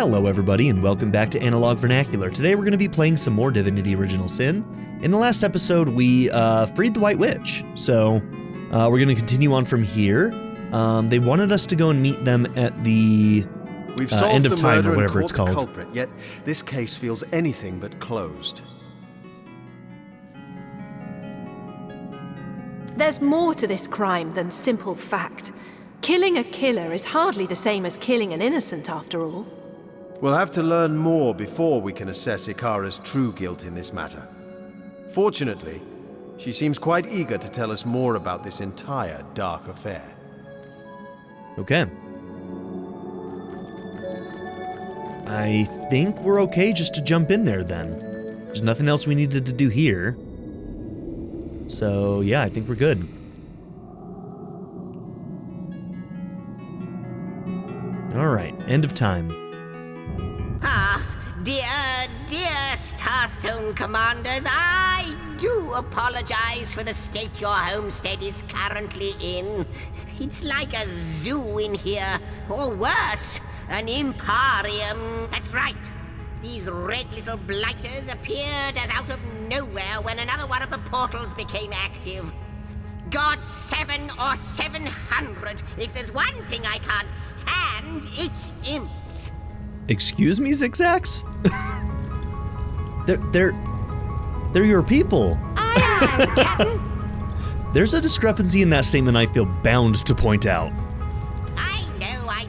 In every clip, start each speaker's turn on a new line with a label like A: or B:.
A: Hello everybody and welcome back to Analog Vernacular. Today we're going to be playing some more Divinity Original Sin. In the last episode we freed the White Witch, so we're going to continue on from here. They wanted us to go and meet them at the end of time or whatever it's called.
B: The culprit, yet this case feels anything but closed.
C: There's more to this crime than simple fact. Killing a killer is hardly the same as killing an innocent, after all.
B: We'll have to learn more before we can assess Ikara's true guilt in this matter. Fortunately, she seems quite eager to tell us more about this entire dark affair.
A: Okay. I think we're okay just to jump in there then. There's nothing else we needed to do here. So yeah, I think we're good. Alright, end of time.
D: Dear Starstone Commanders, I do apologize for the state your homestead is currently in. It's like a zoo in here, or worse, an imparium. That's right. These red little blighters appeared as out of nowhere when another one of the portals became active. God 7 or 700. If there's one thing I can't stand, it's imps.
A: Excuse me, Zigzags? They're your people.
D: Aye, Captain.
A: There's a discrepancy in that statement I feel bound to point out.
D: I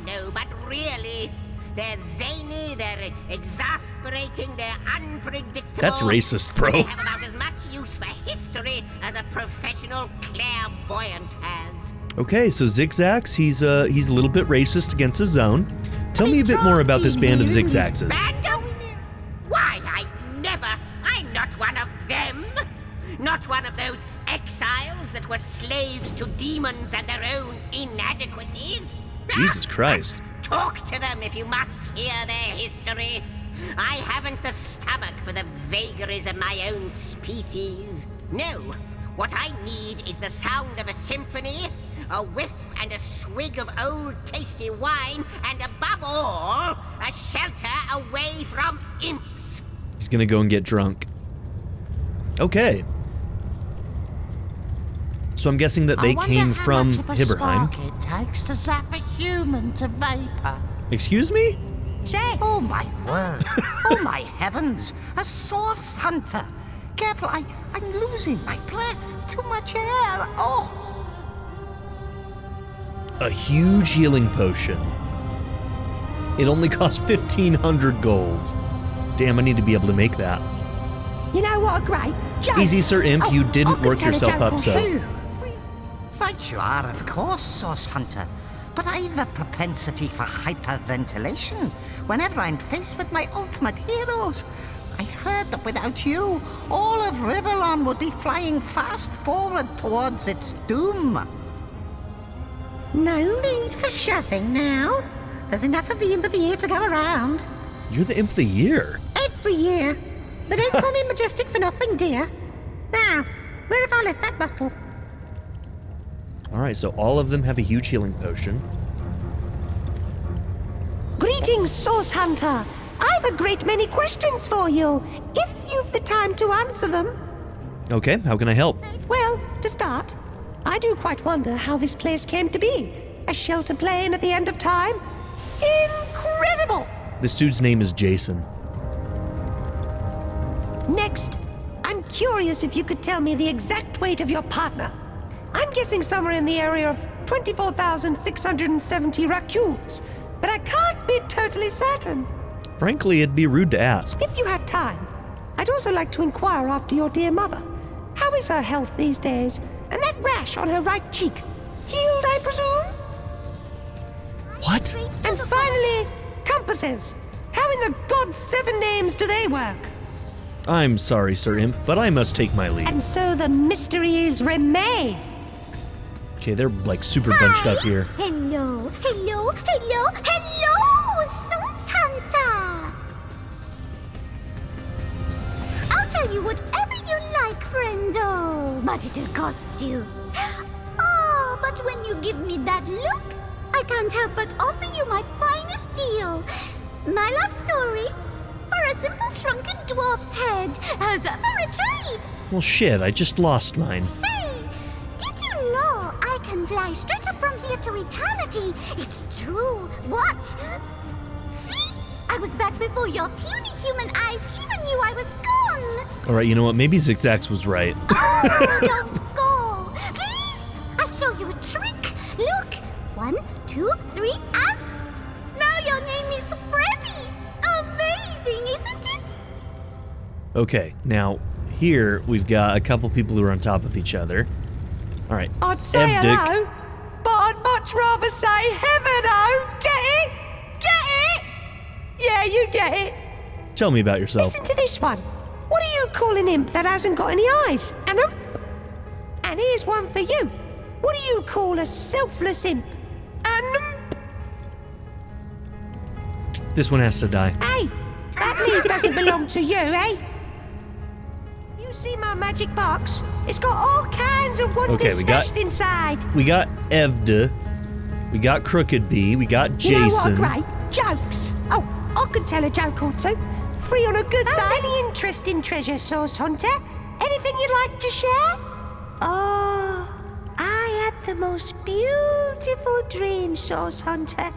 D: know, but really, they're zany, they're exasperating, they're unpredictable.
A: That's racist, bro.
D: They have about as much use for history as a professional clairvoyant has.
A: Okay, so Zigzags, he's a little bit racist against his own. Tell me a bit more about this band of Zigzagses.
D: Band of? Why, I'm not one of them. Not one of those exiles that were slaves to demons and their own inadequacies.
A: Jesus Christ.
D: Talk to them if you must hear their history. I haven't the stomach for the vagaries of my own species. No, what I need is the sound of a symphony, a whiff and a swig of old tasty wine, and above all, a shelter away from imps.
A: He's gonna go and get drunk. Okay. So I'm guessing that they came from Hibberheim.
E: It takes to zap a human to vapor.
A: Excuse me?
E: Jay. Oh my word. Oh my heavens. A source hunter. Careful, I'm losing my breath. Too much air. Oh.
A: A huge healing potion. It only costs 1,500 gold. Damn, I need to be able to make that.
F: You know what, great?
A: Easy, Sir Imp, you didn't work yourself up so.
E: Right you are, of course, Source Hunter. But I've a propensity for hyperventilation whenever I'm faced with my ultimate heroes. I've heard that without you, all of Rivellon would be flying fast forward towards its doom.
F: No need for shoving now. There's enough of the Imp of the Year to go around.
A: You're the Imp of the Year?
F: Every year. But don't call me majestic for nothing, dear. Now, where have I left that bottle?
A: Alright, so all of them have a huge healing potion.
F: Greetings, Source Hunter. I've a great many questions for you, if you've the time to answer them.
A: Okay, how can I help?
F: Well, to start, I do quite wonder how this place came to be. A shelter plane at the end of time? Incredible!
A: This dude's name is Jason.
F: Next, I'm curious if you could tell me the exact weight of your partner. I'm guessing somewhere in the area of 24,670 racules, but I can't be totally certain.
A: Frankly, it'd be rude to ask.
F: If you had time, I'd also like to inquire after your dear mother. How is her health these days? And that rash on her right cheek? Healed, I presume?
A: What?
F: And finally, compasses. How in the God's 7 names do they work?
A: I'm sorry, Sir Imp, but I must take my leave.
F: And so the mysteries remain.
A: Okay, they're like super bunched up here.
G: Hello, Source Hunter! I'll tell you whatever you like, friendo, but it'll cost you. Oh, but when you give me that look, I can't help but offer you my finest deal. My love story? For a simple shrunken dwarf's head. How's that for a trade?
A: Well, shit, I just lost mine.
G: Say, did you know I can fly straight up from here to eternity? It's true. What? See? I was back before your puny human eyes even knew I was gone.
A: All right, you know what? Maybe Zigzags was right.
G: Oh, don't go. Please, I'll show you a trick. Look. 1, 2, 3, and... Now your name is Freddy. Amazing, isn't it?
A: Okay, now here we've got a couple people who are on top of each other. All right,
F: I'd say
A: Evdic.
F: hello, but I'd much rather say heaven-o. Get it? Get it? Yeah, you get it.
A: Tell me about yourself.
F: Listen to this one. What do you call an imp that hasn't got any eyes? An imp? And here's one for you. What do you call a selfless imp? An imp?
A: This one has to die.
F: Hey, that leaf doesn't belong to you, eh? You see my magic box? It's got all kinds of wonders
A: Okay, we got-
F: stashed inside.
A: We got Evda, we got Crooked Bee, we got Jason.
F: You know what, great? Jokes. Oh, I can tell a joke or two. Free on a good day. Any interesting treasure, Source Hunter? Anything you'd like to share? Oh, I had the most beautiful dream, Source Hunter.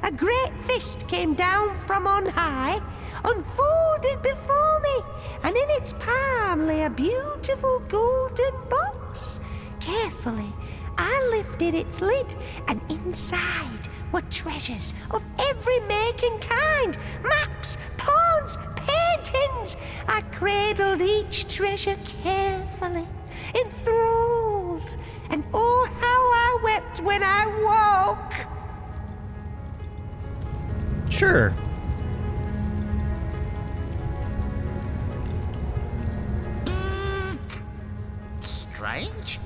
F: A great fist came down from on high, unfolded before me, and in its palm lay a beautiful golden box. Carefully, I lifted its lid, and inside were treasures of every make and kind. Maps, pawns, paintings. I cradled each treasure carefully, enthralled, and oh, how I wept when I woke.
A: Sure.
E: Psst! Strange.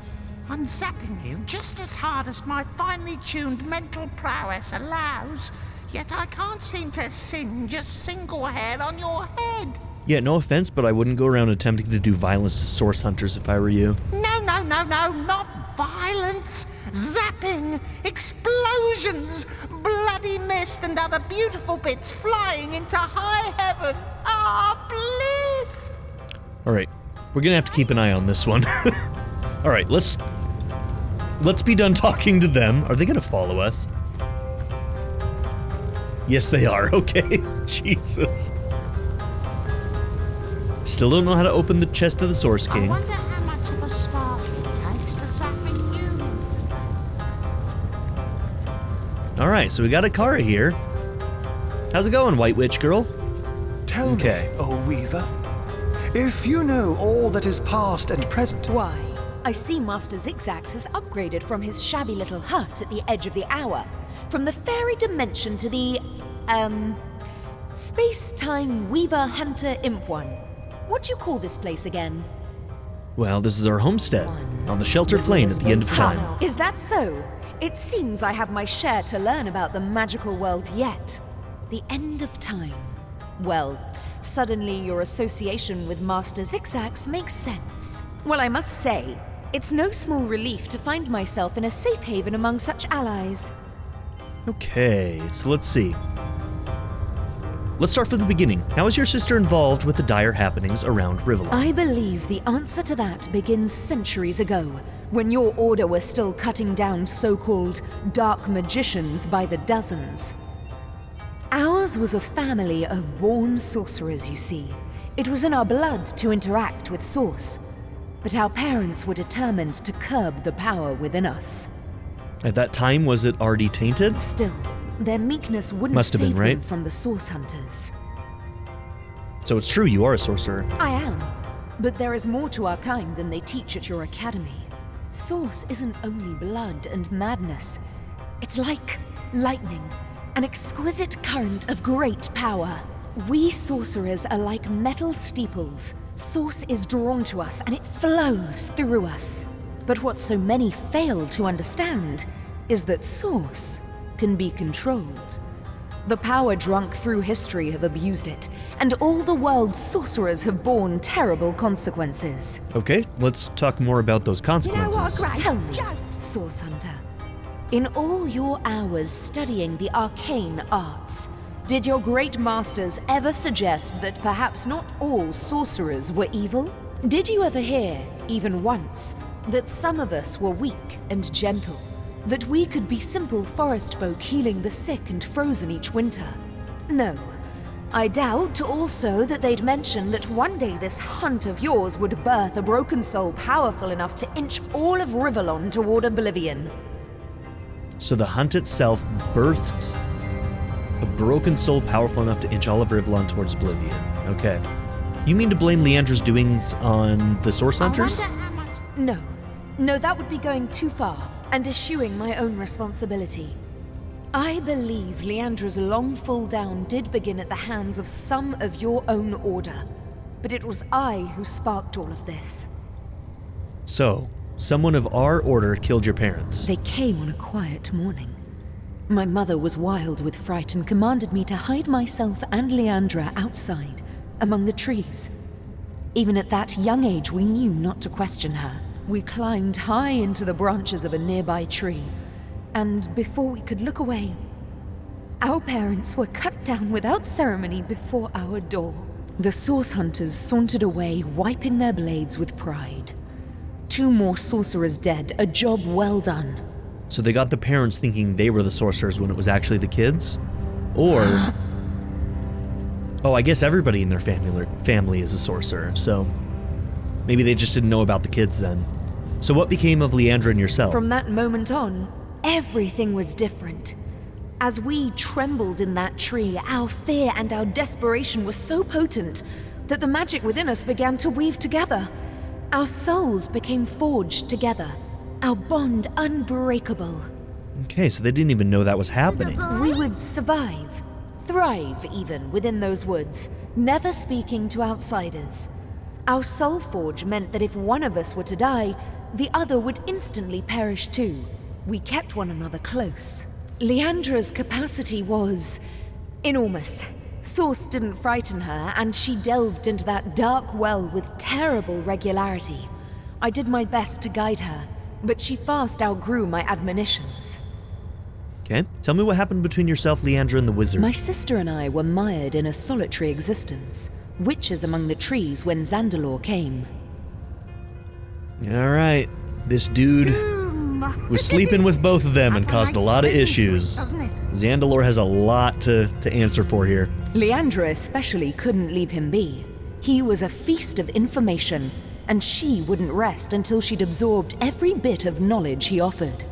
E: I'm zapping you just as hard as my finely tuned mental prowess allows, yet I can't seem to singe a single hair on your head.
A: Yeah, no offense, but I wouldn't go around attempting to do violence to Source Hunters if I were you.
E: No, not violence. Zapping, explosions, bloody mist and other beautiful bits flying into high heaven. Ah, bliss!
A: All right, we're gonna have to keep an eye on this one. All right, let's be done talking to them. Are they gonna follow us? Yes, they are. Okay, Jesus. Still don't know how to open the chest of the Source
E: I
A: King.
E: wonder how much of a spark it takes to zap a human.
A: All right, so we got Akara here. How's it going, White Witch Girl?
H: Tell
A: Okay.
H: me, O Weaver, if you know all that is past and present,
I: Why, I see Master Zigzags has upgraded from his shabby little hut at the edge of the hour, from the fairy dimension to the, space-time Weaver Hunter Imp one. What do you call this place again?
A: Well, this is our homestead, on the sheltered plain at the end of time.
I: Is that so? It seems I have my share to learn about the magical world yet. The end of time. Well, suddenly your association with Master Zigzags makes sense. Well, I must say, it's no small relief to find myself in a safe haven among such allies.
A: Okay, so let's see. Let's start from the beginning. How is your sister involved with the dire happenings around Rivellon?
I: I believe the answer to that begins centuries ago, when your order was still cutting down so-called dark magicians by the dozens. Ours was a family of born sorcerers, you see. It was in our blood to interact with Source, but our parents were determined to curb the power within us.
A: At that time, was it already tainted?
I: Still, their meekness wouldn't
A: Must have
I: save
A: been, right?
I: them from the Source Hunters.
A: So it's true, you are a sorcerer.
I: I am, but there is more to our kind than they teach at your academy. Source isn't only blood and madness. It's like lightning, an exquisite current of great power. We sorcerers are like metal steeples. Source is drawn to us and it flows through us. But what so many fail to understand is that Source can be controlled. The power drunk through history have abused it, and all the world's sorcerers have borne terrible consequences.
A: Okay, let's talk more about those
F: You know what,
A: consequences.
F: great?
I: Tell me, Source Hunter, in all your hours studying the arcane arts, Did your great masters ever suggest that perhaps not all sorcerers were evil? Did you ever hear, even once, that some of us were weak and gentle? That we could be simple forest folk healing the sick and frozen each winter? No. I doubt also that they'd mention that one day this hunt of yours would birth a broken soul powerful enough to inch all of Rivellon toward oblivion.
A: So the hunt itself birthed a broken soul powerful enough to inch all of Rivellon towards oblivion. Okay. You mean to blame Leandra's doings on the Source Hunters?
I: No. No, that would be going too far and eschewing my own responsibility. I believe Leandra's long fall down did begin at the hands of some of your own order, but it was I who sparked all of this.
A: So, someone of our order killed your parents.
I: They came on a quiet morning. My mother was wild with fright and commanded me to hide myself and Leandra outside, among the trees. Even at that young age, we knew not to question her. We climbed high into the branches of a nearby tree, and before we could look away, our parents were cut down without ceremony before our door. The Source Hunters sauntered away, wiping their blades with pride. 2 more sorcerers dead, a job well done.
A: So they got the parents thinking they were the sorcerers when it was actually the kids? Or... oh, I guess everybody in their family is a sorcerer, so... maybe they just didn't know about the kids then. So what became of Leandra and yourself?
I: From that moment on, everything was different. As we trembled in that tree, our fear and our desperation were so potent that the magic within us began to weave together. Our souls became forged together, our bond unbreakable.
A: Okay, so they didn't even know that was happening.
I: We would survive, thrive even, within those woods, never speaking to outsiders. Our soul forge meant that if one of us were to die, the other would instantly perish too. We kept one another close. Leandra's capacity was enormous. Source didn't frighten her, and she delved into that dark well with terrible regularity. I did my best to guide her, but she fast outgrew my admonitions.
A: Okay, tell me what happened between yourself, Leandra, and the wizard.
I: My sister and I were mired in a solitary existence, witches among the trees when Zandalor came.
A: Alright, this dude was sleeping with both of them and caused a lot of issues. Zandalor has a lot to answer for here.
I: Leandra especially couldn't leave him be. He was a feast of information, and she wouldn't rest until she'd absorbed every bit of knowledge he offered.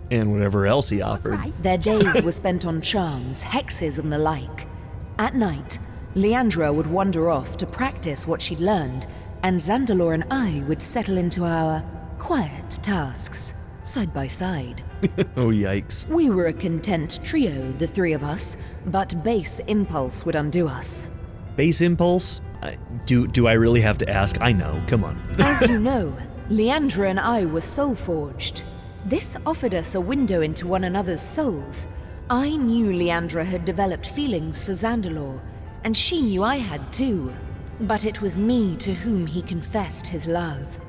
A: And whatever else he offered.
I: Their days were spent on charms, hexes, and the like. At night, Leandra would wander off to practice what she'd learned, and Zandalor and I would settle into our quiet tasks, side by side.
A: Oh, yikes.
I: We were a content trio, the 3 of us, but base impulse would undo us.
A: Base impulse? Do I really have to ask? I know, come on.
I: As you know, Leandra and I were soul-forged. This offered us a window into one another's souls. I knew Leandra had developed feelings for Zandalor, and she knew I had too. But it was me to whom he confessed his love.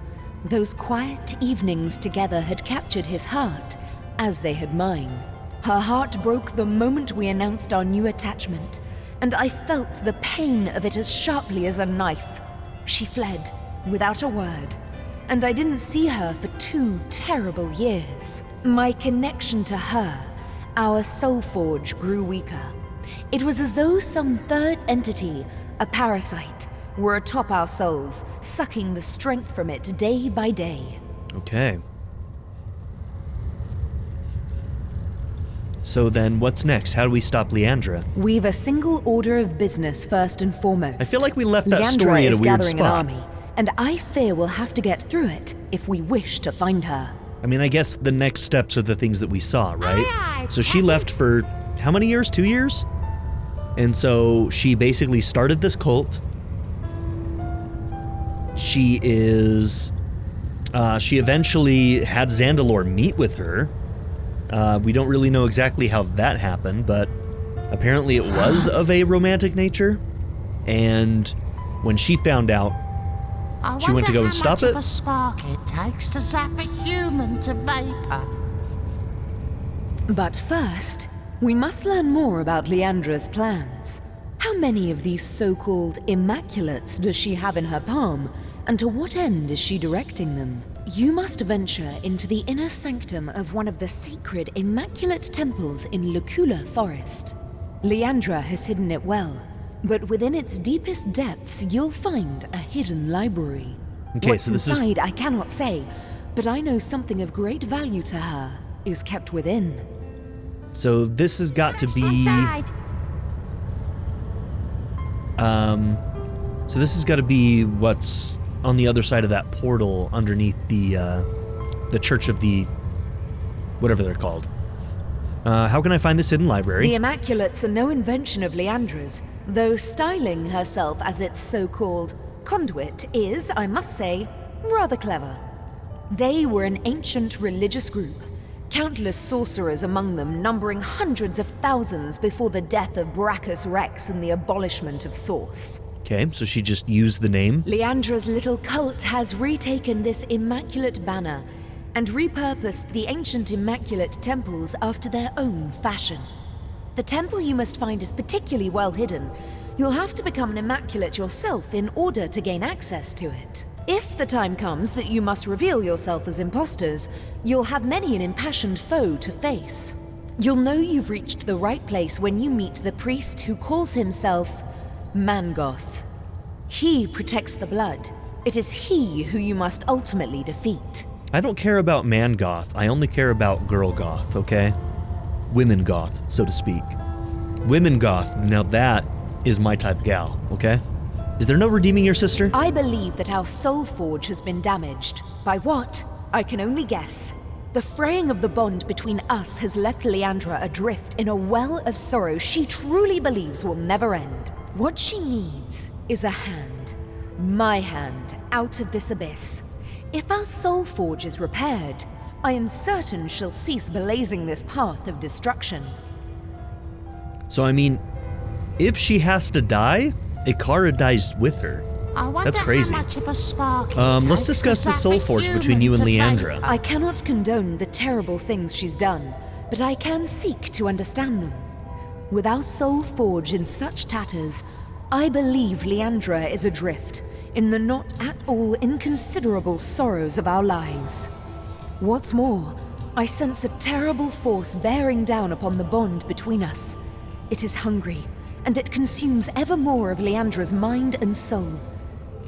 I: Those quiet evenings together had captured his heart, as they had mine. Her heart broke the moment we announced our new attachment, and I felt the pain of it as sharply as a knife. She fled, without a word, and I didn't see her for 2 terrible years. My connection to her, our soul forge, grew weaker. It was as though some third entity, a parasite, were atop our souls, sucking the strength from it day by day.
A: Okay. So then, what's next? How do we stop Leandra?
I: We've a single order of business first and foremost.
A: I feel like we left that
I: Leandra
A: story at a
I: is
A: weird
I: gathering
A: spot.
I: an army, and I fear we'll have to get through it if we wish to find her.
A: I mean, I guess the next steps are the things that we saw, right? So she left for how many years? 2 years? And so she basically started this cult. She eventually had Zandalor meet with her. We don't really know exactly how that happened, but apparently it was of a romantic nature. And when she found out, she went to go and stop it.
E: A spark it takes to zap a human to vapor.
I: But first, We must learn more about Leandra's plans. How many of these so-called Immaculates does she have in her palm, and to what end is she directing them? You must venture into the inner sanctum of one of the sacred Immaculate temples in Lucula Forest. Leandra has hidden it well, but within its deepest depths you'll find a hidden library.
A: Okay,
I: What's
A: so this
I: inside, I cannot say, but I know something of great value to her is kept within.
A: So this has got to be...
F: Inside.
A: So this has got to be what's on the other side of that portal underneath the Church of the... whatever they're called. How can I find this hidden library?
I: The Immaculates are no invention of Leandra's, though styling herself as its so-called conduit is, I must say, rather clever. They were an ancient religious group, countless sorcerers among them numbering hundreds of thousands before the death of Brachus Rex and the abolishment of Source.
A: Okay, so she just used the name.
I: Leandra's little cult has retaken this immaculate banner and repurposed the ancient Immaculate temples after their own fashion. The temple you must find is particularly well hidden. You'll have to become an Immaculate yourself in order to gain access to it. If the time comes that you must reveal yourself as imposters, you'll have many an impassioned foe to face. You'll know you've reached the right place when you meet the priest who calls himself Mangoth. He protects the blood. It is he who you must ultimately defeat.
A: I don't care about man goth, I only care about girl goth, okay? Women goth, so to speak. Women goth, now that is my type of gal, okay? Is there no redeeming your sister?
I: I believe that our soul forge has been damaged. By what? I can only guess. The fraying of the bond between us has left Leandra adrift in a well of sorrow she truly believes will never end. What she needs is a hand. My hand, out of this abyss. If our soul forge is repaired, I am certain she'll cease blazing this path of destruction.
A: So I mean, if she has to die, Ikara dies with her. That's crazy. Let's discuss the soul forge between you and Leandra.
I: I cannot condone the terrible things she's done, but I can seek to understand them. With our soul forge in such tatters, I believe Leandra is adrift in the not at all inconsiderable sorrows of our lives. What's more, I sense a terrible force bearing down upon the bond between us. It is hungry, and it consumes ever more of Leandra's mind and soul.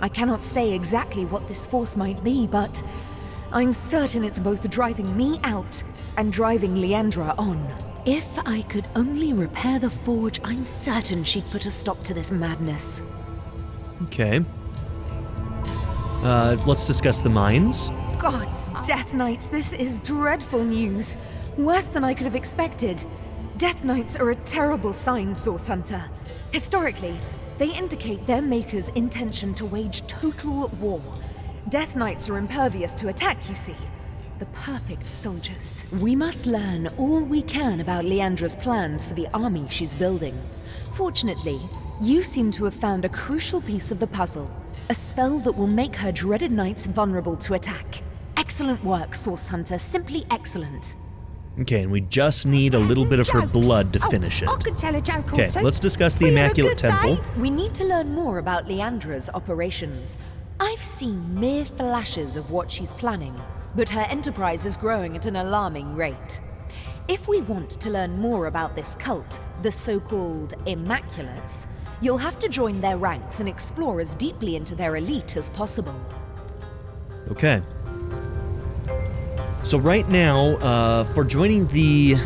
I: I cannot say exactly what this force might be, but I'm certain it's both driving me out and driving Leandra on. If I could only repair the forge, I'm certain she'd put a stop to this madness.
A: Okay. Let's discuss the mines.
I: Gods, Death Knights, this is dreadful news. Worse than I could have expected. Death Knights are a terrible sign, Source Hunter. Historically, they indicate their maker's intention to wage total war. Death Knights are impervious to attack, you see. The perfect soldiers. We must learn all we can about Leandra's plans for the army she's building. Fortunately, you seem to have found a crucial piece of the puzzle. A spell that will make her dreaded knights vulnerable to attack. Excellent work, Source Hunter. Simply excellent.
A: Okay, and we just need a little bit of her blood to finish it.
F: I can tell a joke
A: Okay,
F: also.
A: let's discuss the
F: Well, you're a
A: Immaculate
F: good
A: Temple.
F: day.
I: We need to learn more about Leandra's operations. I've seen mere flashes of what she's planning, but her enterprise is growing at an alarming rate. If we want to learn more about this cult, the so-called Immaculates, you'll have to join their ranks and explore as deeply into their elite as possible.
A: Okay. So right now, for joining the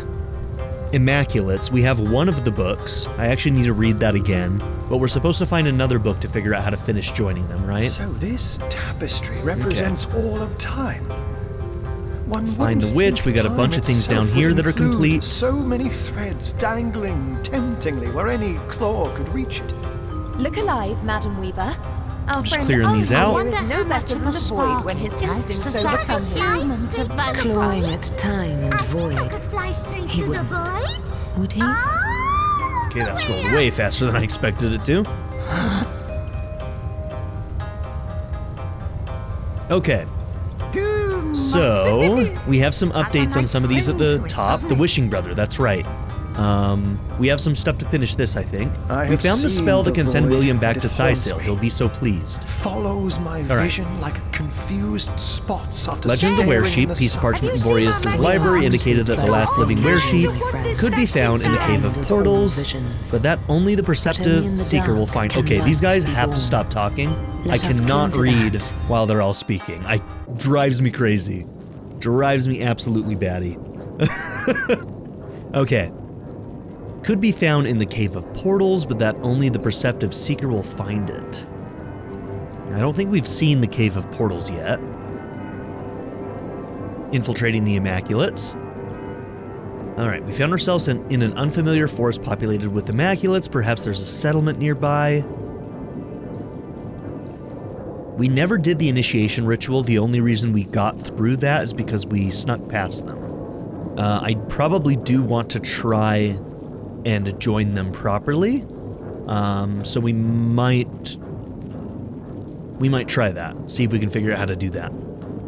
A: Immaculates, we have one of the books. I actually need to read that again, but we're supposed to find another book to figure out how to finish joining them, right?
H: So this tapestry represents all of time. One
A: Find the
H: wouldn't
A: witch.
H: think
A: We got a
H: time
A: bunch of things down
H: itself
A: here
H: would
A: that are
H: include
A: complete.
H: So many threads dangling temptingly where any claw could reach it.
I: Look alive, Madam Weaver. Our
A: Just
I: friend
A: clearing these
I: Arthur
A: out.
I: is no better than the void when his instincts overcome him.
G: Clawing
I: at time and
G: I could fly straight to the void.
I: Would he?
G: Oh,
A: Okay, that's going way faster than I expected it to. Okay. So, we have some updates on some of these at the top. The Wishing Brother, that's right. We have some stuff to finish this, I think.
H: I
A: We
H: have
A: found the
H: seen
A: spell that
H: the
A: can send
H: void,
A: William back
H: and
A: to
H: it haunts
A: Cyseal.
H: me.
A: He'll be so pleased.
H: Follows my
A: right.
H: vision like confused spots after
A: Legend of the
H: staring in
A: Weresheep,
H: the
A: piece of
H: sun.
A: parchment in Boreas' library indicated that the last living weresheep could be found in the Cave of Portals, but that only the perceptive seeker will find. Okay, these guys have to stop talking. I cannot read while they're all speaking. Drives me crazy. Drives me absolutely batty. Okay. Could be found in the Cave of Portals, but that only the perceptive seeker will find it. I don't think we've seen the Cave of Portals yet. Infiltrating the Immaculates. Alright, we found ourselves in an unfamiliar forest populated with Immaculates. Perhaps there's a settlement nearby. We never did the initiation ritual. The only reason we got through that is because we snuck past them. I probably do want to try and join them properly. So we might try that. See if we can figure out how to do that.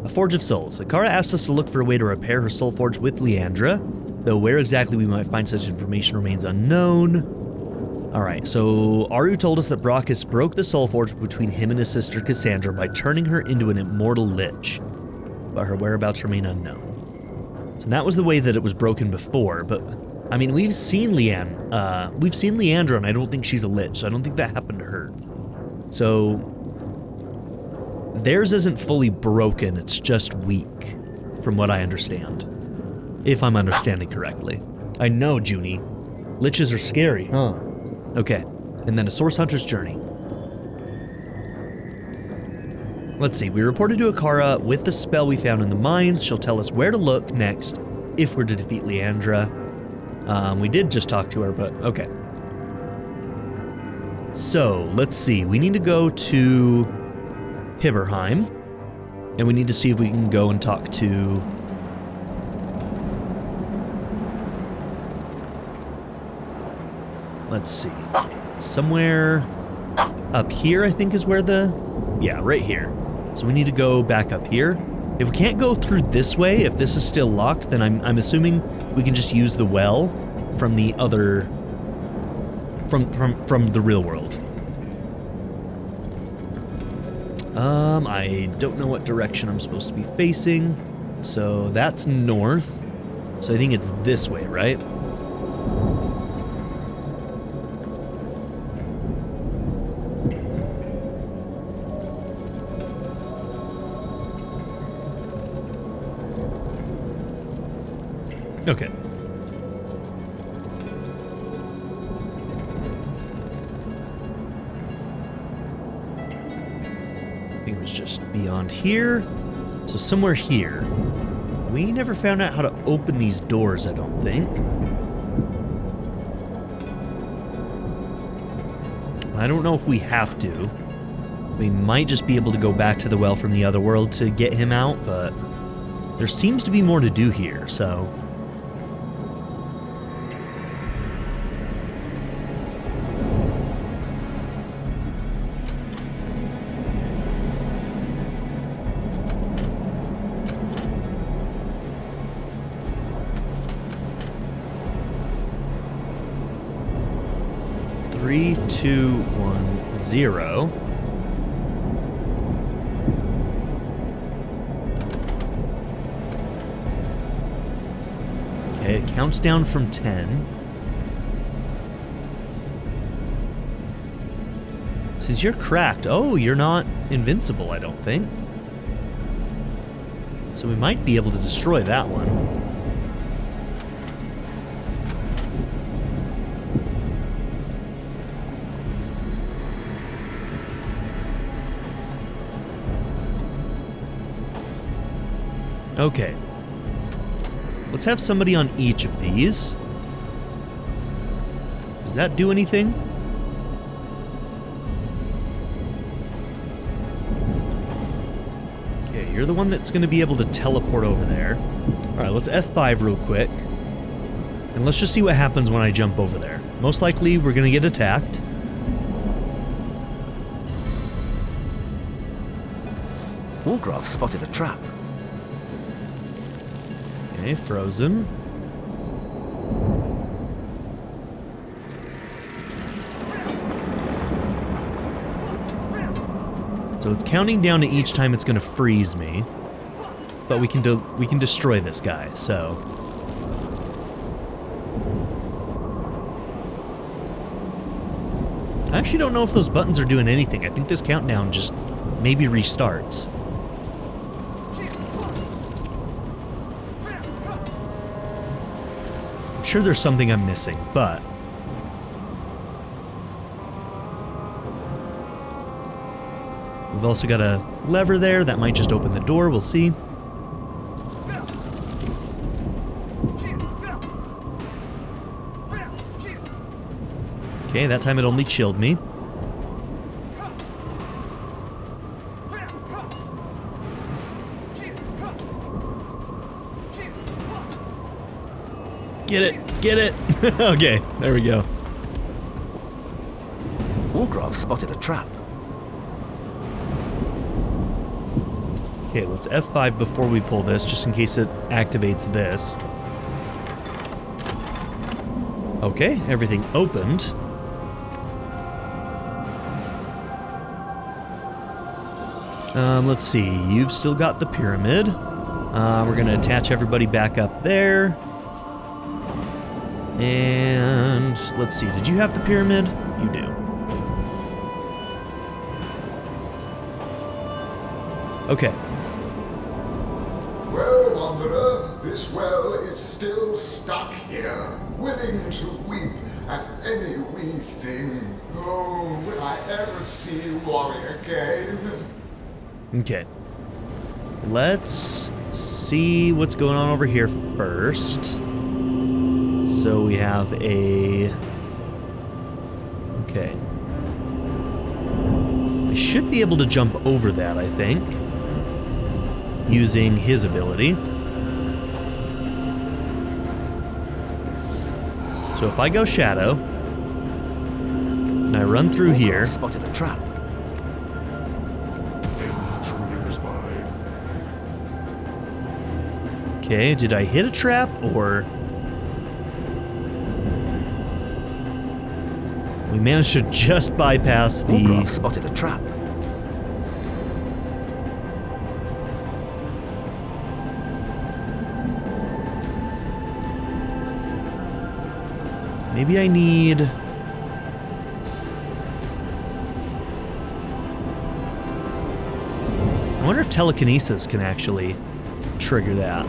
A: A Forge of Souls. Akara asked us to look for a way to repair her soul forge with Leandra, though where exactly we might find such information remains unknown. Alright, so Aru told us that Brachus broke the soul forge between him and his sister Cassandra by turning her into an immortal lich, but her whereabouts remain unknown. So that was the way that it was broken before, but I mean, we've seen Leandra, and I don't think she's a lich, so I don't think that happened to her. So theirs isn't fully broken, it's just weak, from what I understand. If I'm understanding correctly. I know, Junie. Liches are scary, huh? Okay, and then a Source Hunter's Journey. Let's see, we reported to Akara with the spell we found in the mines. She'll tell us where to look next if we're to defeat Leandra. We did just talk to her, but okay. So, let's see. We need to go to Hibberheim, and we need to see if we can go and talk to... Let's see. Somewhere up here, I think, is where the... Yeah, right here. So we need to go back up here. If we can't go through this way, if this is still locked, then I'm assuming we can just use the well from the other... From the real world. I don't know what direction I'm supposed to be facing. So that's north. So I think it's this way, right? Okay. I think it was just beyond here. So somewhere here. We never found out how to open these doors, I don't think. I don't know if we have to. We might just be able to go back to the well from the other world to get him out, but there seems to be more to do here, so... Three, 2, 1, 0. Okay, it counts down from 10. Since you're cracked, oh, you're not invincible, I don't think. So we might be able to destroy that one. Okay. Let's have somebody on each of these. Does that do anything? Okay, you're the one that's going to be able to teleport over there. Alright, let's F5 real quick. And let's just see what happens when I jump over there. Most likely, we're going to get attacked.
J: Wargraf spotted a trap.
A: Okay, frozen. So it's counting down to each time it's gonna freeze me. But we can destroy this guy, so. I actually don't know if those buttons are doing anything. I think this countdown just maybe restarts. I'm sure there's something I'm missing, but we've also got a lever there that might just open the door. We'll see. Okay, that time it only chilled me. Get it! Get it! Okay, there we go.
J: Wargraf spotted a trap.
A: Okay, let's F5 before we pull this, just in case it activates this. Okay, everything opened. Let's see, you've still got the pyramid. We're gonna attach everybody back up there. And let's see, did you have the pyramid? You do. Okay.
K: Well, Wanderer, this well is still stuck here, willing to weep at any wee thing. Oh, will I ever see Warrior again?
A: Okay. Let's see what's going on over here first. So we have a... Okay. I should be able to jump over that, I think, using his ability. So if I go Shadow, and I run through here...
J: Spotted a trap.
A: Okay, did I hit a trap, or... We managed to just bypass the...
J: Wargraf spotted a trap.
A: Maybe I need... I wonder if telekinesis can actually trigger that.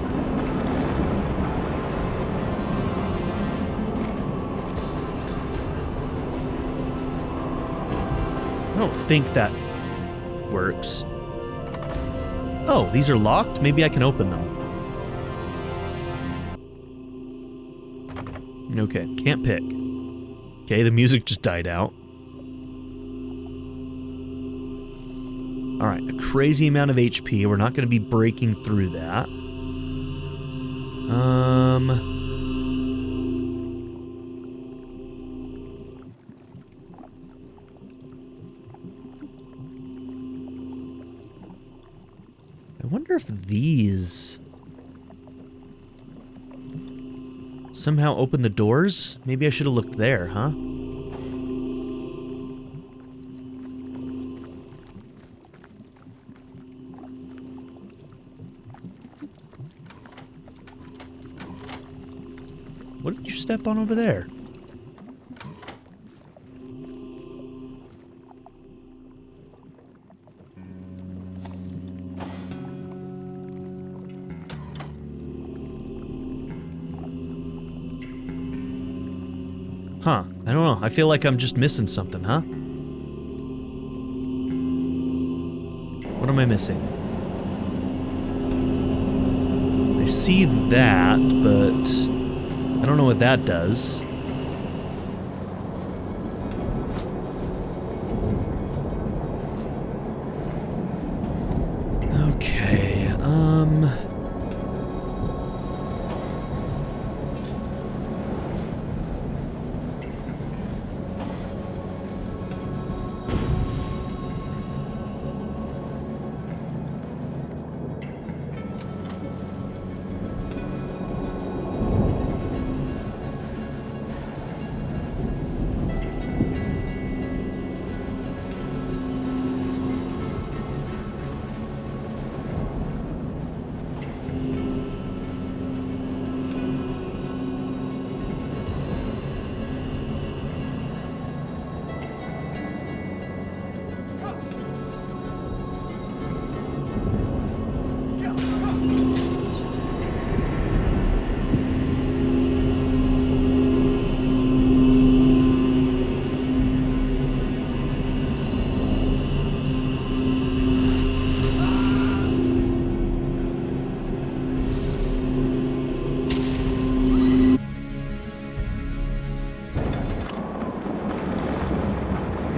A: I don't think that works. Oh, these are locked? Maybe I can open them. Okay, can't pick. Okay, the music just died out. Alright, a crazy amount of HP. We're not going to be breaking through that. I wonder if these somehow open the doors? Maybe I should have looked there, huh? What did you step on over there? Huh, I don't know. I feel like I'm just missing something, huh? What am I missing? I see that, but I don't know what that does. Okay,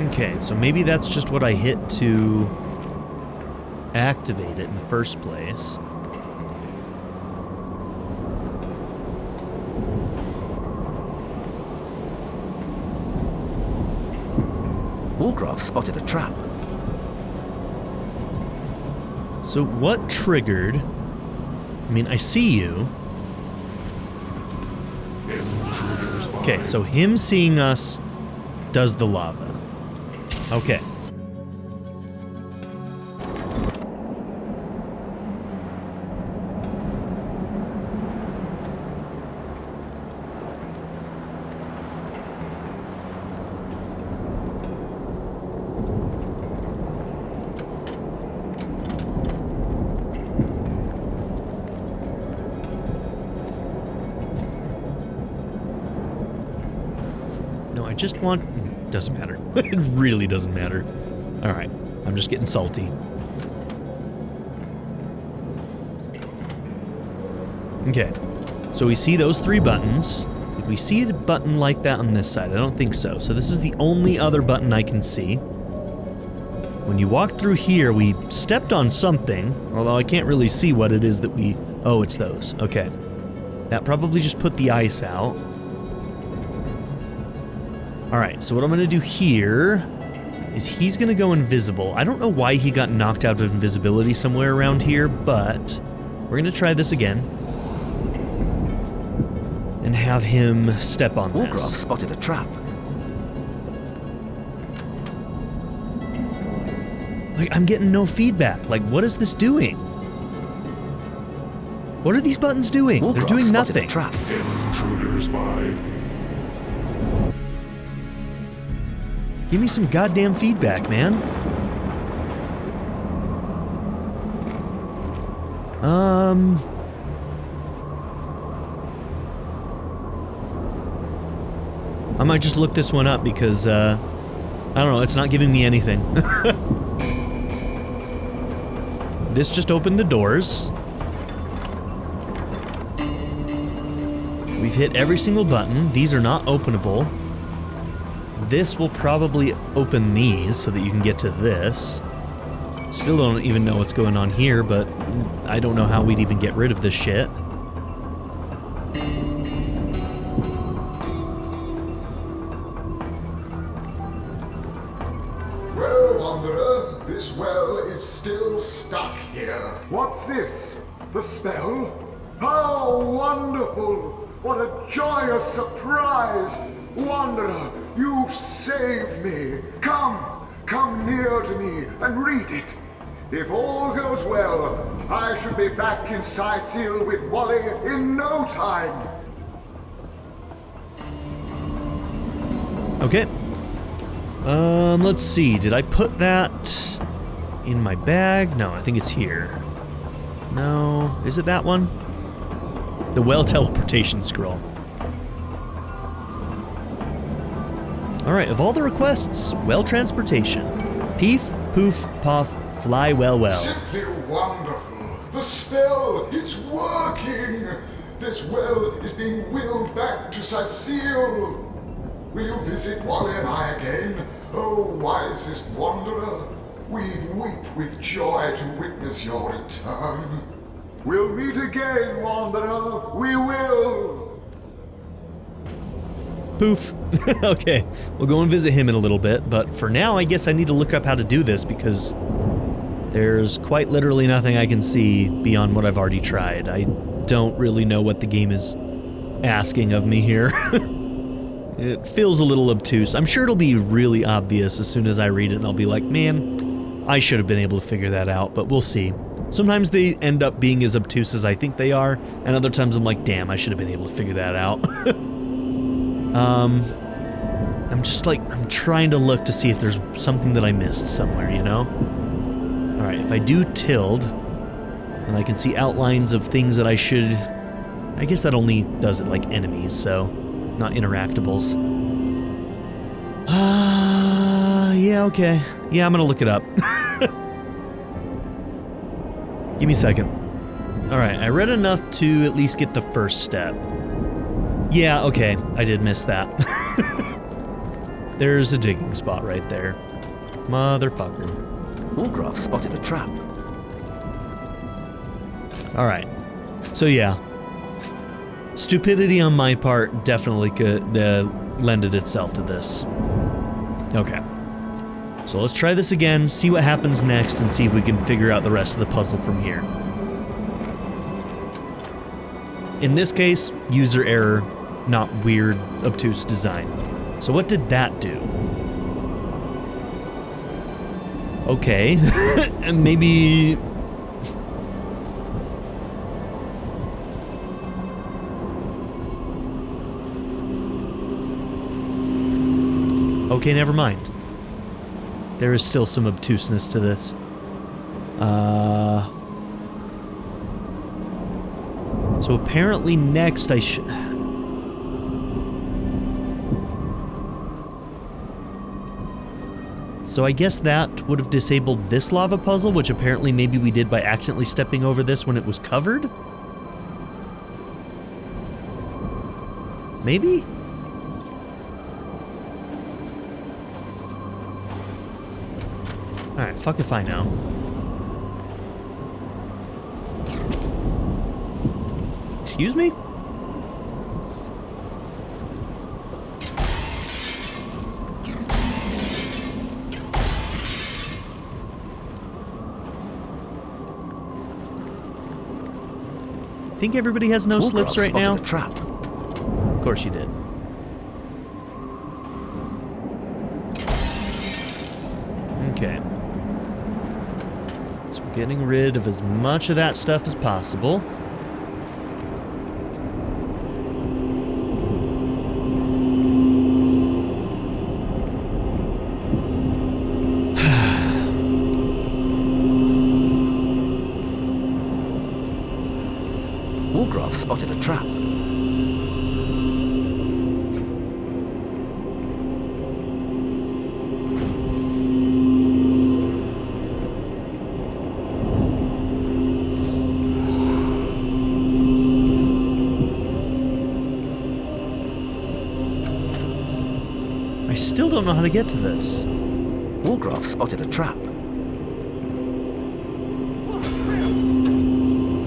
A: Okay, so maybe that's just what I hit to activate it in the first place.
J: Wargraf spotted a trap.
A: So what triggered? I mean, I see you. Okay, so him seeing us does the lava. Okay. I just want... Doesn't matter. It really doesn't matter. Alright, I'm just getting salty. Okay, so we see those 3 buttons. Did we see a button like that on this side? I don't think so. So this is the only other button I can see. When you walk through here, we stepped on something, although I can't really see what it is that we... Oh, it's those. Okay. That probably just put the ice out. Alright, so what I'm going to do here is he's going to go invisible. I don't know why he got knocked out of invisibility somewhere around here, but we're going to try this again. And have him step on
J: Wargraf
A: this.
J: Spotted a trap.
A: Like, I'm getting no feedback. Like, what is this doing? What are these buttons doing?
J: Wargraf
A: They're doing
J: spotted
A: nothing.
J: A trap.
K: Intruders by.
A: Give me some goddamn feedback, man. I might just look this one up because, I don't know, it's not giving me anything. This just opened the doors. We've hit every single button. These are not openable. This will probably open these so that you can get to this. Still don't even know what's going on here, but I don't know how we'd even get rid of this shit.
K: Well, Wanderer, this well is still stuck here.
L: What's this? The spell? How wonderful! What a joyous surprise! Wanderer, you've saved me. Come near to me and read it. If all goes well, I should be back in Cyseal with Wally in no time.
A: Okay. Let's see. Did I put that in my bag? No, I think it's here. No, is it that one? The well teleportation scroll. Alright, of all the requests, well transportation. Peef, poof, puff, fly well well.
K: Simply wonderful. The spell, it's working. This well is being willed back to Cyseal. Will you visit Wally and I again? Oh, wisest wanderer. We'd weep with joy to witness your return.
L: We'll meet again, Wanderer. We will.
A: Poof. Okay, we'll go and visit him in a little bit, but for now I guess I need to look up how to do this because there's quite literally nothing I can see beyond what I've already tried. I don't really know what the game is asking of me here. It feels a little obtuse. I'm sure it'll be really obvious as soon as I read it and I'll be like, man, I should have been able to figure that out, but we'll see. Sometimes they end up being as obtuse as I think they are, and other times I'm like, damn, I should have been able to figure that out. I'm just like, I'm trying to look to see if there's something that I missed somewhere, you know? Alright, if I do tilde, then I can see outlines of things that I should... I guess that only does it like enemies, so not interactables. Yeah, okay. Yeah, I'm gonna look it up. Give me a second. Alright, I read enough to at least get the first step. Yeah, okay, I did miss that. There's a digging spot right there. Motherfucker.
J: Wolgraff spotted a trap.
A: Alright. So yeah. Stupidity on my part definitely could lended itself to this. Okay. So let's try this again, see what happens next, and see if we can figure out the rest of the puzzle from here. In this case, user error, not weird, obtuse design. So what did that do? Okay. Maybe... Okay, never mind. There is still some obtuseness to this. So apparently next I should... So I guess that would have disabled this lava puzzle, which apparently maybe we did by accidentally stepping over this when it was covered? Maybe? Alright, fuck if I know. Excuse me? Think everybody has no slips right now?
J: Trap.
A: Of course you did. Okay. So we're getting rid of as much of that stuff as possible.
J: Wolgraff spotted a trap.
A: I still don't know how to get to this.
J: Wolgraff spotted a trap.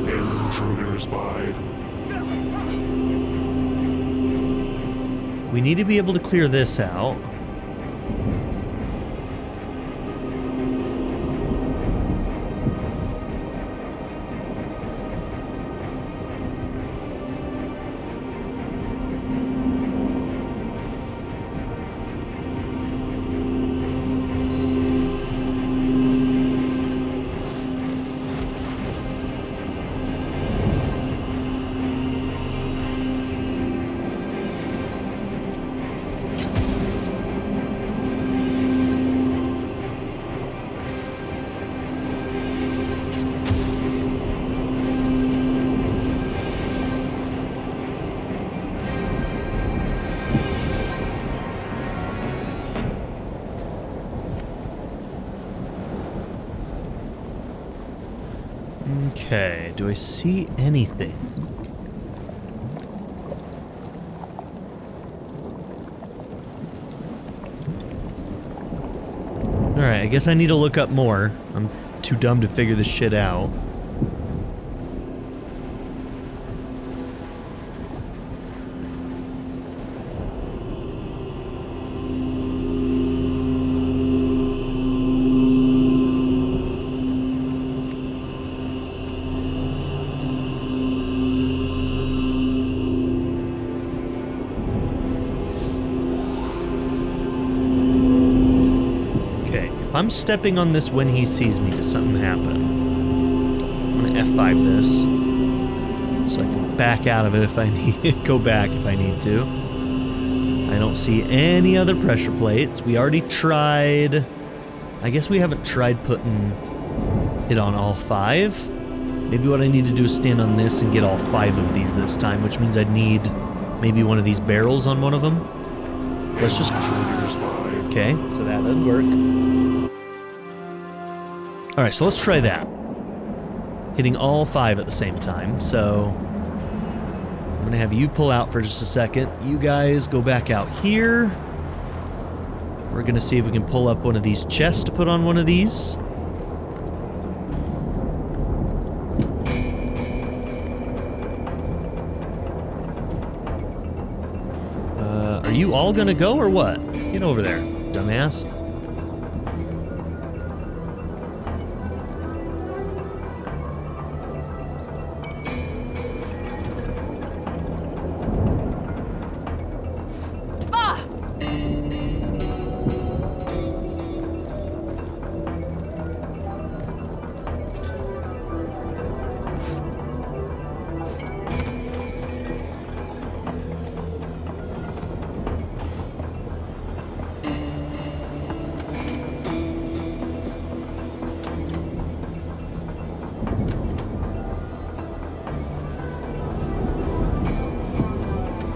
K: Intruders by.
A: We need to be able to clear this out. Okay, do I see anything? Alright, I guess I need to look up more. I'm too dumb to figure this shit out. I'm stepping on this when he sees me. Does something happen? I'm gonna F5 this so I can back out of it if I need go back if I need to. I don't see any other pressure plates. We already tried. I guess we haven't tried putting it on all 5. Maybe what I need to do is stand on this and get all 5 of these this time, which means I'd need maybe one of these barrels on one of them. Let's just... Okay, so that doesn't work. Alright, so let's try that. Hitting all 5 at the same time, so... I'm gonna have you pull out for just a second. You guys go back out here. We're gonna see if we can pull up one of these chests to put on one of these. Are you all gonna go or what? Get over there, dumbass.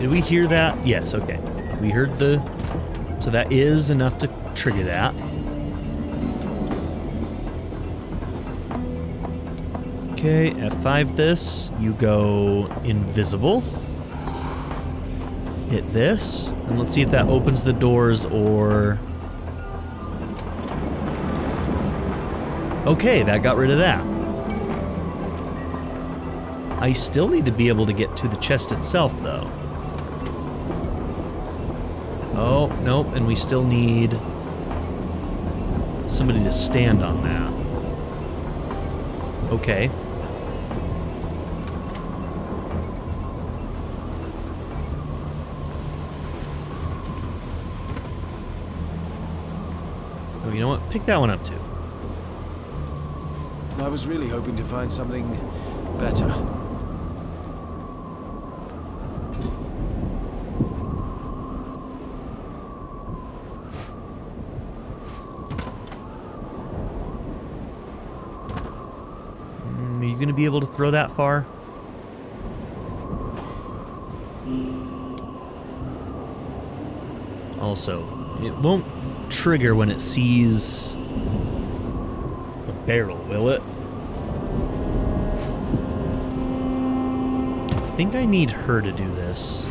A: Did we hear that? Yes, okay. We heard the... So that is enough to trigger that. Okay, F5 this. You go invisible. Hit this. And let's see if that opens the doors or... Okay, that got rid of that. I still need to be able to get to the chest itself, though. Oh, nope, and we still need somebody to stand on that. Okay. Oh, you know what? Pick that one up, too.
B: I was really hoping to find something better.
A: Are you going to be able to throw that far? Also, it won't trigger when it sees a barrel, will it? I think I need her to do this.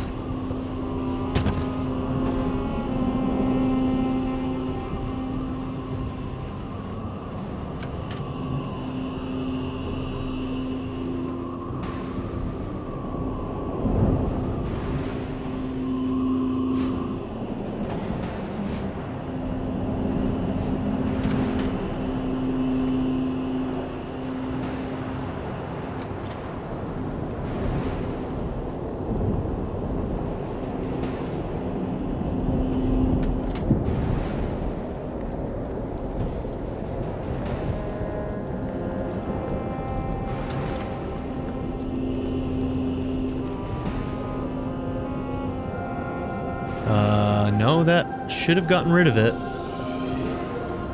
A: No, that should have gotten rid of it.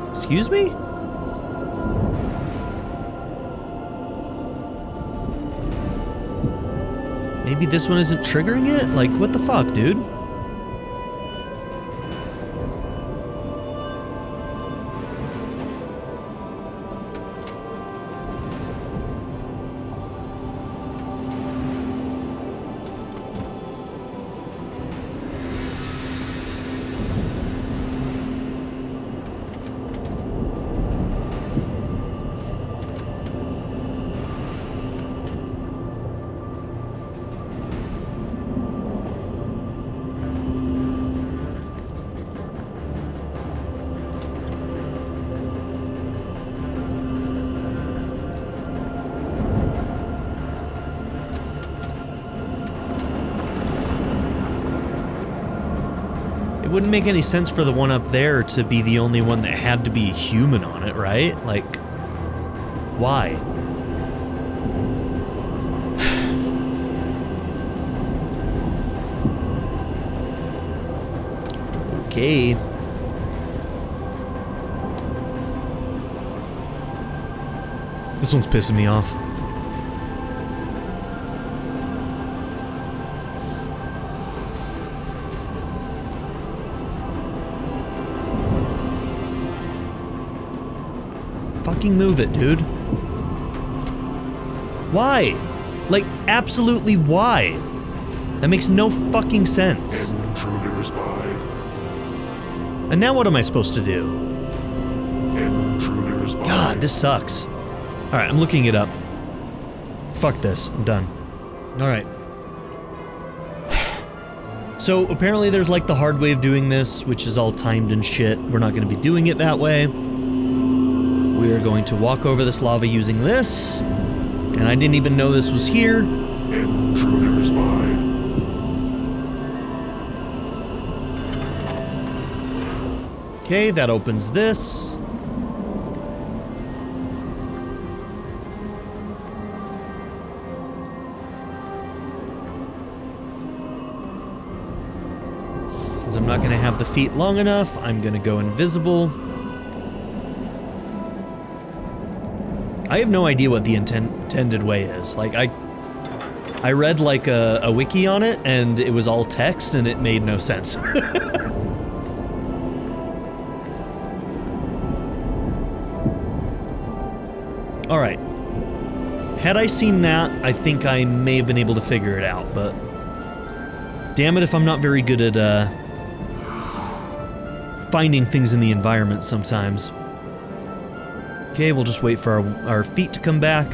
A: Excuse me? Maybe this one isn't triggering it? Like, what the fuck, dude? It wouldn't make any sense for the one up there to be the only one that had to be human on it, right? Like, why? Okay. This one's pissing me off. Fucking move it, dude. Why? Like, absolutely why? That makes no fucking sense.
K: Intruders by.
A: And now what am I supposed to do? God, this sucks. Alright, I'm looking it up. Fuck this. I'm done. Alright. So, apparently there's like the hard way of doing this, which is all timed and shit. We're not going to be doing it that way. We are going to walk over this lava using this. And I didn't even know this was here.
M: Intruder's mind.
A: Okay, that opens this. Since I'm not going to have the feet long enough, I'm going to go invisible. I have no idea what the intended way is. Like, I read like a wiki on it, and it was all text, and it made no sense. Alright. Had I seen that, I think I may have been able to figure it out, but... damn it if I'm not very good at, finding things in the environment sometimes. Okay, we'll just wait for our feet to come back.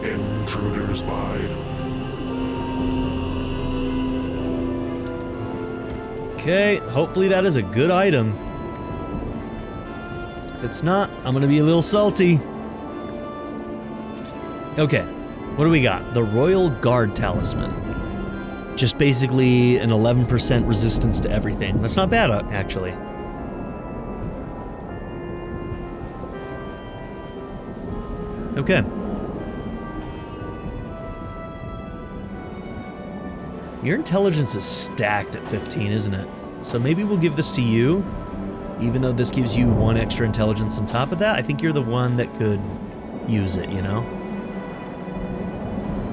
M: Intruder's mind.
A: Okay, hopefully that is a good item. If it's not, I'm gonna be a little salty. Okay, what do we got? The Royal Guard Talisman. Just basically an 11% resistance to everything. That's not bad, actually. Okay. Your intelligence is stacked at 15, isn't it? So maybe we'll give this to you. Even though this gives you 1 extra intelligence on top of that, I think you're the one that could use it, you know?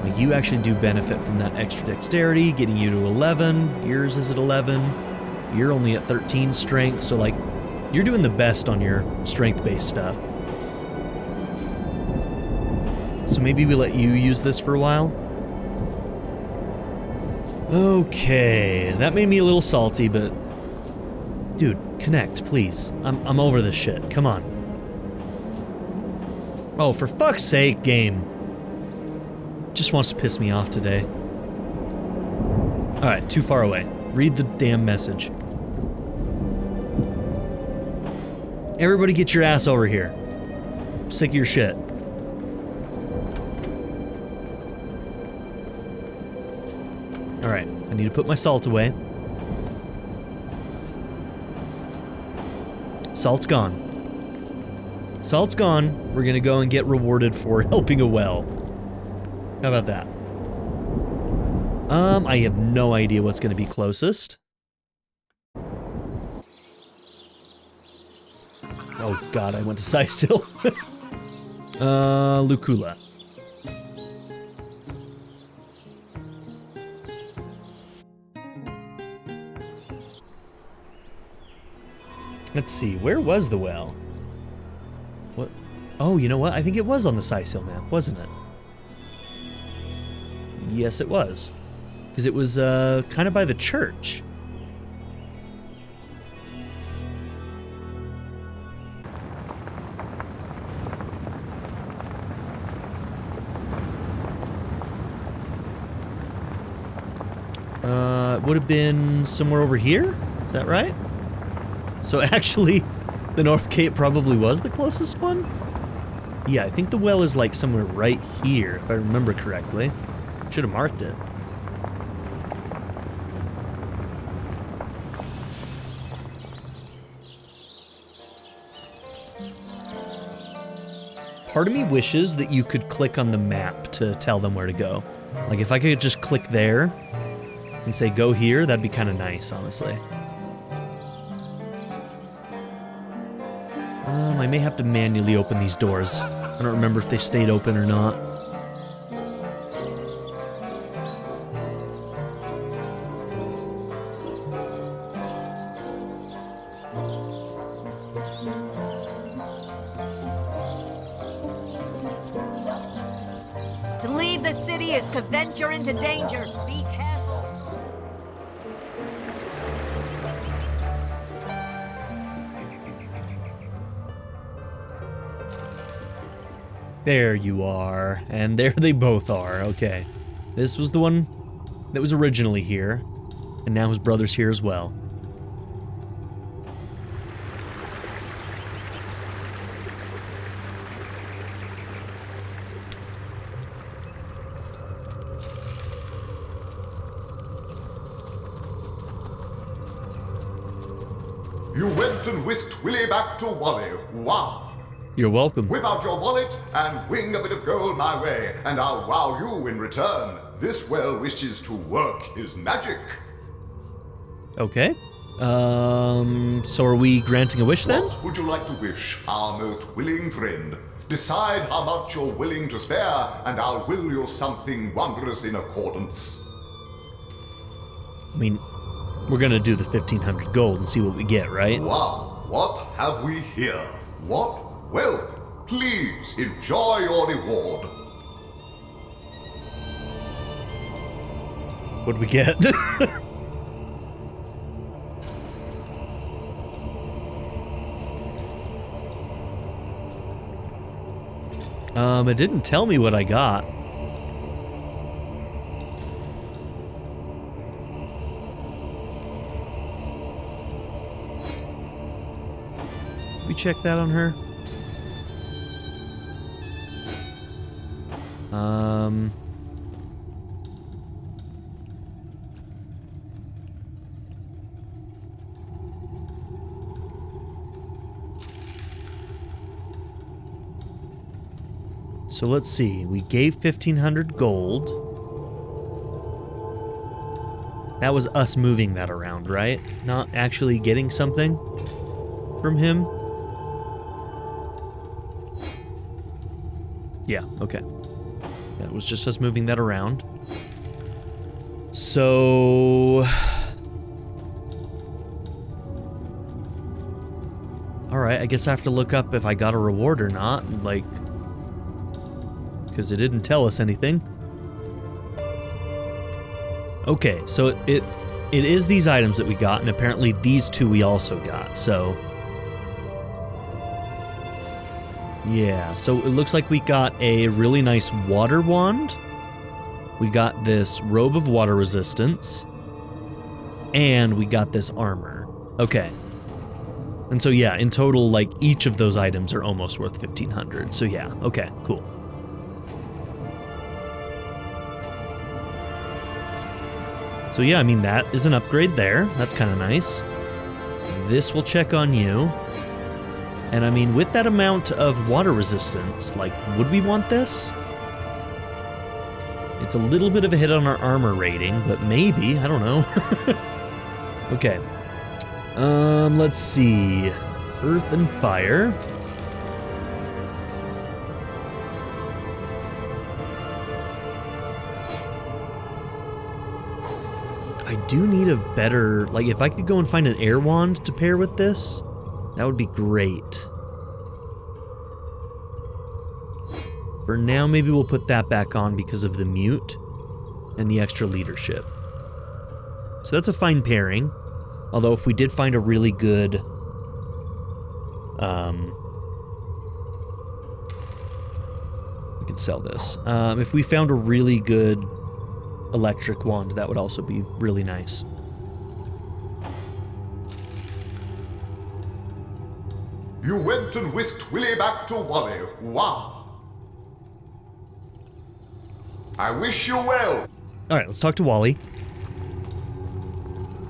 A: Like, you actually do benefit from that extra dexterity, getting you to 11. Yours is at 11. You're only at 13 strength, so like, you're doing the best on your strength-based stuff. So maybe we let you use this for a while? Okay, that made me a little salty, but... dude, connect, please. I'm over this shit. Come on. Oh, for fuck's sake, game. Just wants to piss me off today. Alright, too far away. Read the damn message. Everybody get your ass over here. I'm sick of your shit. Alright, I need to put my salt away. Salt's gone. Salt's gone. We're gonna go and get rewarded for helping a well. How about that? I have no idea what's gonna be closest. Oh god, I went to Cyseal. Lucula. Let's see, where was the well? What? Oh, you know what? I think it was on the Cyseal map, wasn't it? Yes, it was. Because it was, kind of by the church. It would have been somewhere over here? Is that right? So actually, the North Cape probably was the closest one? Yeah, I think the well is like somewhere right here, if I remember correctly. Should have marked it. Part of me wishes that you could click on the map to tell them where to go. Like if I could just click there and say go here, that'd be kind of nice, honestly. I may have to manually open these doors. I don't remember if they stayed open or not.
N: duty is to venture into danger. Be careful.
A: There you are. And there they both are. Okay. This was the one that was originally here. And now his brother's here as well.
K: You went and whisked Willie back to Wally. Wow.
A: You're welcome.
K: Whip out your wallet and wing a bit of gold my way, and I'll wow you in return. This well wishes to work his magic.
A: Okay. So are we granting a wish then?
K: What would you like to wish, our most willing friend? Decide how much you're willing to spare, and I'll will you something wondrous in accordance.
A: I mean, we're gonna do the 1,500 gold and see what we get, right?
K: Wow, what have we here? What wealth? Please enjoy your reward.
A: What'd we get? It didn't tell me what I got. Did we check that on her? So let's see, we gave 1,500 gold. That was us moving that around, right? Not actually getting something from him? Yeah, okay. That was just us moving that around. So... Alright, I guess I have to look up if I got a reward or not, like... because it didn't tell us anything. Okay, so it is these items that we got, and apparently these two we also got, so... yeah, so it looks like we got a really nice water wand. We got this robe of water resistance. And we got this armor. Okay. And so yeah, in total, like, each of those items are almost worth 1,500. So yeah, okay, cool. So yeah, I mean, that is an upgrade there. That's kind of nice. This will check on you. And I mean, with that amount of water resistance, like, would we want this? It's a little bit of a hit on our armor rating, but maybe, I don't know. Okay. Let's see. Earth and fire. I do need a better, like, if I could go and find an air wand to pair with this, that would be great. For now, maybe we'll put that back on because of the mute and the extra leadership. So that's a fine pairing. Although if we did find a really good... we could sell this. If we found a really good electric wand, that would also be really nice.
K: You went and whisked Willie back to Wally. Wow. I wish you well.
A: Alright, let's talk to Wally.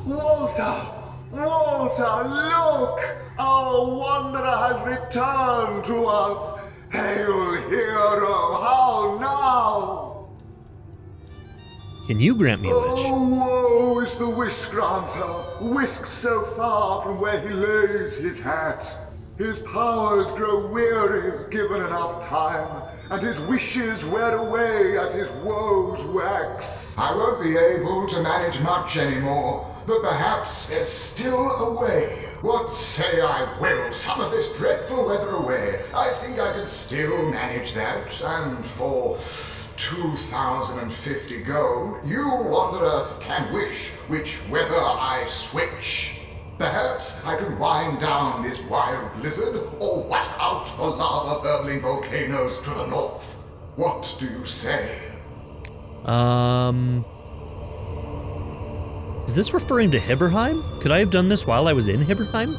L: Walter! Walter, look! Our wanderer has returned to us. Hail, hero! How now?
A: Can you grant me a wish?
L: Oh, woe is the wish granter, whisked so far from where he lays his hat. His powers grow weary, given enough time, and his wishes wear away as his woes wax.
K: I won't be able to manage much anymore, but perhaps there's still a way. What say I will some of this dreadful weather away? I think I could still manage that, and for 2,050 gold, you, Wanderer, can wish which weather I switch. Perhaps I can wind down this wild blizzard or whack out the lava-burbling volcanoes to the north. What do you say?
A: Is this referring to Hibberheim? Could I have done this while I was in Hibberheim?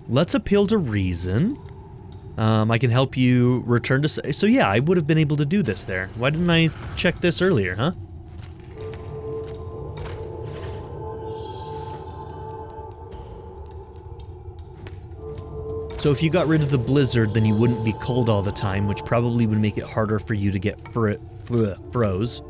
A: Let's appeal to reason. I can help you return to... So yeah, I would have been able to do this there. Why didn't I check this earlier, huh? So if you got rid of the blizzard, then you wouldn't be cold all the time, which probably would make it harder for you to get froze.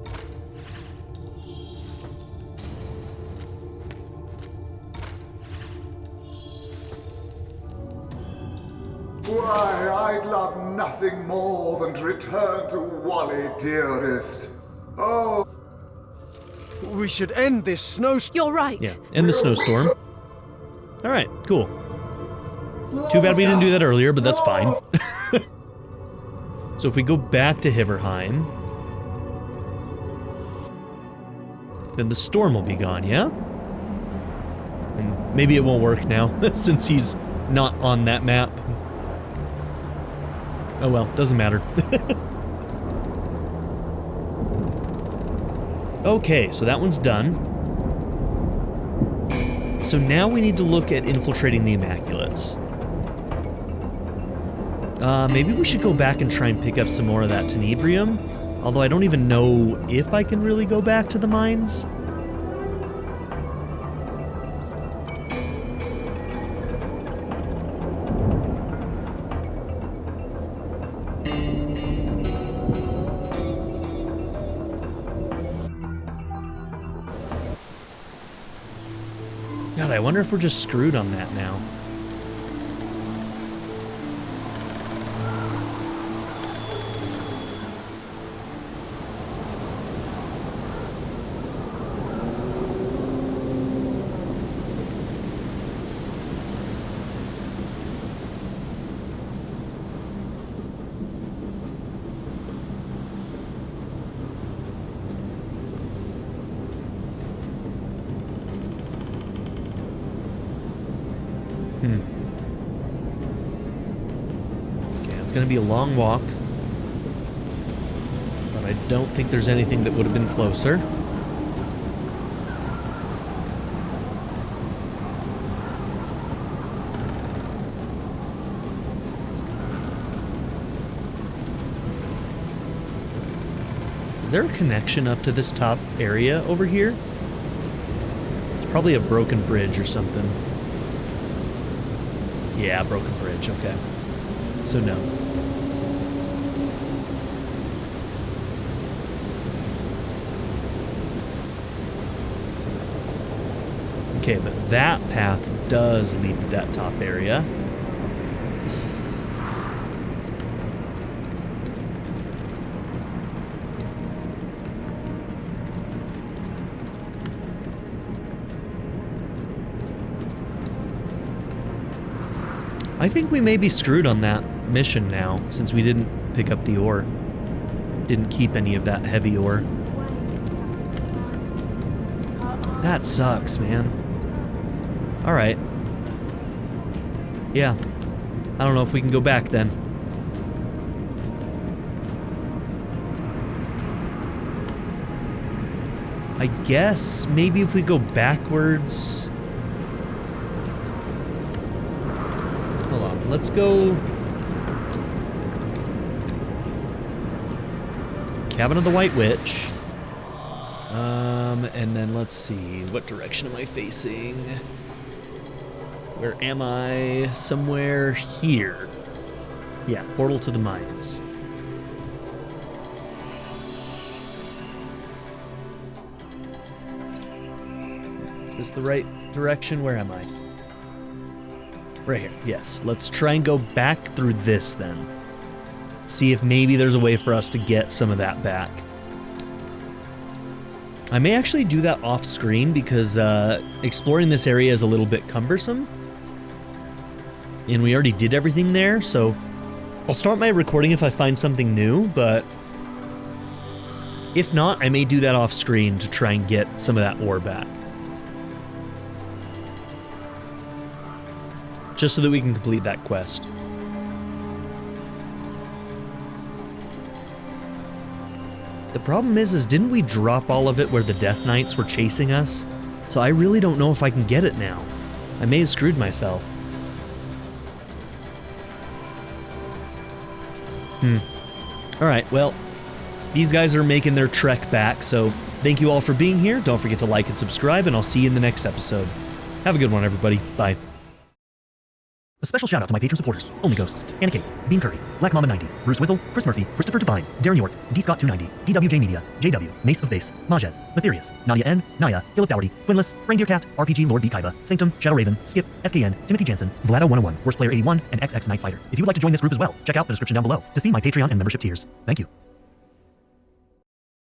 L: Why, I'd love nothing more than to return to Wally, dearest. Oh.
B: We should end this snowstorm.
C: You're right.
A: Yeah, end the snowstorm. All right, cool. Too bad we didn't do that earlier, but that's fine. So if we go back to Hibberheim, then the storm will be gone, yeah? And maybe it won't work now, since he's not on that map. Oh well, doesn't matter. Okay, so that one's done. So now we need to look at infiltrating the Immaculates. Maybe we should go back and try and pick up some more of that Tenebrium. Although I don't even know if I can really go back to the mines. God, I wonder if we're just screwed on that now. Okay, it's gonna be a long walk, but I don't think there's anything that would have been closer. Is there a connection up to this top area over here? It's probably a broken bridge or something. Yeah, broken bridge, okay. So no. Okay, but that path does lead to that top area. I think we may be screwed on that mission now, since we didn't pick up the ore. Didn't keep any of that heavy ore. That sucks, man. Alright. Yeah. I don't know if we can go back then. I guess maybe if we go backwards... Let's go... Cabin of the White Witch. And then let's see, what direction am I facing? Where am I? Somewhere here. Yeah, portal to the mines. Is this the right direction? Where am I? Right here, yes. Let's try and go back through this then. See if maybe there's a way for us to get some of that back. I may actually do that off screen because exploring this area is a little bit cumbersome. And we already did everything there, so I'll start my recording if I find something new, but if not, I may do that off screen to try and get some of that ore back. Just so that we can complete that quest. The problem is didn't we drop all of it where the Death Knights were chasing us? So I really don't know if I can get it now. I may have screwed myself. Alright, well, these guys are making their trek back, so thank you all for being here. Don't forget to like and subscribe, and I'll see you in the next episode. Have a good one, everybody. Bye. A special shout out to my patron supporters: Only Ghosts, Anna Kate, Bean Curry, Black Mama 90, Bruce Wizzle, Chris Murphy, Christopher Devine, Darren York, D Scott 290, DWJ Media, JW, Mace of Base, Majed, Matherius, Nadia N, Naya, Philip Dougherty, Winless, Reindeer Cat, RPG Lord B Kaiba, Sanctum, Shadow Raven, Skip, SKN, Timothy Jansen, Vlado 101, Worst Player 81, and XX Night Fighter. If you would like to join this group as well, check out the description down below to see my Patreon and membership tiers. Thank you.